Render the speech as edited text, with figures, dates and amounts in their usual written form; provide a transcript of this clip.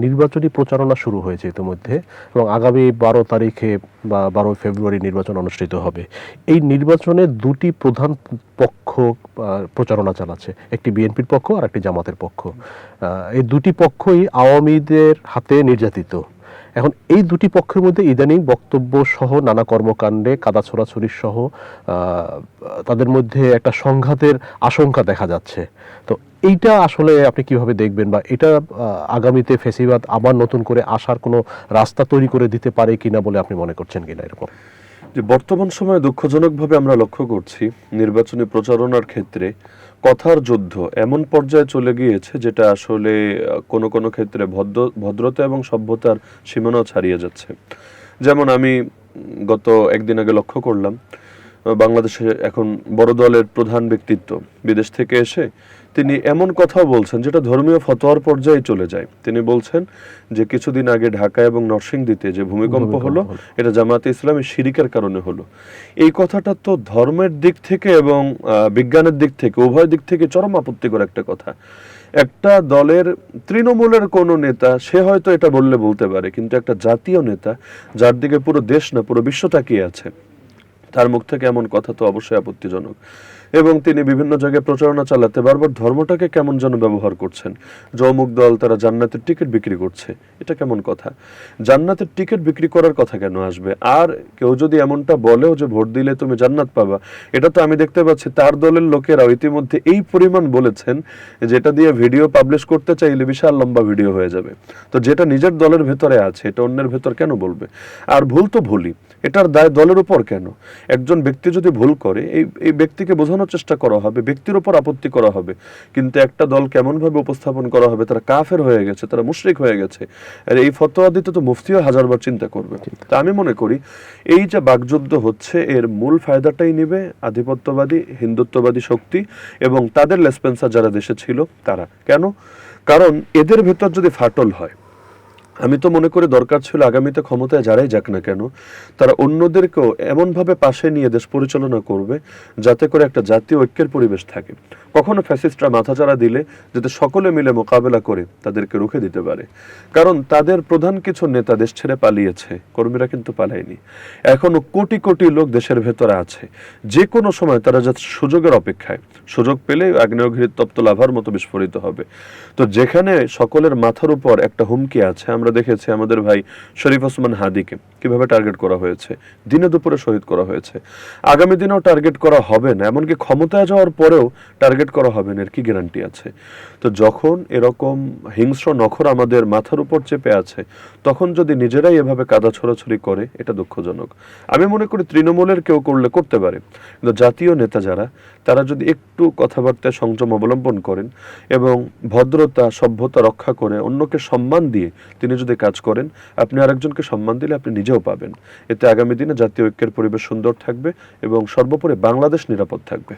নির্বাচনী প্রচারণা শুরু হয়েছে ইতিমধ্যে এবং আগামী 12 তারিখে বা 12 ফেব্রুয়ারি নির্বাচন অনুষ্ঠিত হবে। এই নির্বাচনে দুটি প্রধান পক্ষ প্রচারণা চালাচ্ছে, একটি বিএনপির পক্ষ আর একটি জামাতের পক্ষ। এই দুটি পক্ষই আওয়ামীদের হাতে নির্যাতিত। এখন এই দুটি পক্ষের মধ্যে ইদানিং বক্তব্য সহ নানা কর্মকাণ্ডে কাদা ছোড়াছুড়ি সহ তাদের মধ্যে একটা সংঘাতের আশঙ্কা দেখা যাচ্ছে। তো এইটা আসলে আপনি কিভাবে দেখবেন, বা এটা আগামীতে ফ্যাসিবাদ আবার নতুন করে আসার কোনো রাস্তা তৈরি করে দিতে পারে কিনা বলে আপনি মনে করছেন কিনা? এরকম যে বর্তমান সময়ে দুঃখজনকভাবে আমরা লক্ষ্য করছি নির্বাচনী প্রচারণার ক্ষেত্রে কথার যুদ্ধ এমন পর্যায়ে চলে গিয়েছে যেটা আসলে কোনো কোনো ক্ষেত্রে ভদ্রতা এবং সভ্যতার সীমানাও ছাড়িয়ে যাচ্ছে। যেমন আমি গত একদিন আগে লক্ষ্য করলাম, বাংলাদেশে এখন বড় দলের প্রধান ব্যক্তিত্ব বিদেশ থেকে এসে তিনি এমন কথাও বলছেন যেটা ধর্মীয় ফতোয়ার পর্যায়ে চলে যায়। তিনি বলছেন যে কিছুদিন আগে ঢাকা এবং নরসিংদীতে যে ভূমিকম্প হলো এটা জামায়াতে ইসলামী শিরিকের কারণে হলো। এই কথাটা তো ধর্মের দিক থেকে এবং বিজ্ঞানের দিক থেকে উভয় দিক থেকে চরম আপত্তিকর একটা কথা। একটা দলের তৃণমূলের কোনো নেতা সে হয়তো এটা বলতে পারে, কিন্তু একটা জাতীয় নেতা যার দিকে পুরো দেশ না পুরো বিশ্ব তাকিয়ে আছে, তার মুখ থেকে এমন কথা তো অবশ্যই আপত্তিজনক। এবং তিনি বিভিন্ন জায়গায় প্রচারণা চালাতে বারবার ধর্মটাকে কেমন যেন ব্যবহার করছেন। অমুক দল তারা জান্নাতের টিকিট বিক্রি করছে, এটা কেমন কথা? জান্নাতের টিকিট বিক্রি করার কথা কেন আসবে? আর কেউ যদি এমনটা বলেও যে ভোট দিলে তুমি জান্নাত পাবা, এটা তো আমি দেখতে পাচ্ছি তার দলের লোকেরা ইতিমধ্যে এই পরিমাণ বলেছেন যেটা দিয়ে ভিডিও পাবলিশ করতে চাইলে বিশাল লম্বা ভিডিও হয়ে যাবে। তো যেটা নিজের দলের ভেতরে আছে এটা অন্যের ভেতর কেন বলবে? আর ভুল তো ভুলই, এটার দায় দলের উপর কেন? একজন ব্যক্তি যদি ভুল করে এই ব্যক্তিকে বোঝানোর চেষ্টা করা হবে, ব্যক্তির উপর আপত্তি করা হবে, কিন্তু একটা দল কেমন ভাবে উপস্থাপন করা হবে তারা কাফের হয়ে গেছে, তারা মুশরিক হয়ে গেছে, আর এই ফতোয়া দিতে তো মুফতিও হাজারবার চিন্তা করবে। তা আমি মনে করি এই যে বাকযুদ্ধ হচ্ছে এর মূল ফায়দাটাই নেবে আধিপত্যবাদী হিন্দুত্ববাদী শক্তি এবং তাদের লেসপেন্সার যারা দেশে ছিল তারা। কেন? কারণ এদের ভেতর যদি ফাটল হয়, আমি তো মনে করি দরকার ছিল আগামীতে ক্ষমতায় যারাই যাক না কেন তারা অন্যদেরকেও এমনভাবে পাশে নিয়ে দেশ পরিচালনা করবে যাতে করে একটা জাতীয় ঐক্যের পরিবেশ থাকে। কখনো ফ্যাসিস্টরা মাথাচাড়া দিলে যাতে সকলে মিলে মোকাবেলা করে তাদেরকে রুখে দিতে পারে। কারণ তাদের প্রধান কিছু নেতা দেশ ছেড়ে পালিয়েছে, কর্মীরা কিন্তু পালায়নি। এখনো কোটি কোটি লোক দেশের ভেতরে আছে, যে কোনো সময় তারা যাতে সুযোগের অপেক্ষায়, সুযোগ পেলে আগ্নেয়গিরির তপ্ত লাভার মতো বিস্ফোরিত হবে। তো যেখানে সকলের মাথার উপর একটা হুমকি আছে, আমরা দেখেছি আমাদের ভাই শরীফ ওসমান হাদিকে কিভাবে টার্গেট করা হয়েছে, দিনে দুপুরে শহীদ করা হয়েছে। আগামী দিনেও টার্গেট করা হবে না, এমনকি ক্ষমতায় যাওয়ার পরেও টার্গেট করা হবে না, এর কি গ্যারান্টি আছে? তো যখন এরকম হিংস্র নখর আমাদের মাথার উপর চেপে আছে, তখন যদি নিজেরাই এভাবে কাদা ছোড়াছুড়ি করে এটা দুঃখজনক। আমি মনে করি তৃণমূলের কেউ করলে করতে পারে, কিন্তু জাতীয় নেতা যারা তারা যদি একটু কথাবার্তায় সংযম অবলম্বন করেন এবং ভদ্রতা সভ্যতা রক্ষা করে অন্যকে সম্মান দিয়ে তিনি যদি কাজ করেন, আপনি আরেকজনকে সম্মান দিলে আপনি নিজেও পাবেন। এতে আগামী দিনে জাতীয় ঐক্যের পরিবেশ সুন্দর থাকবে এবং সর্বোপরি বাংলাদেশ নিরাপদ থাকবে।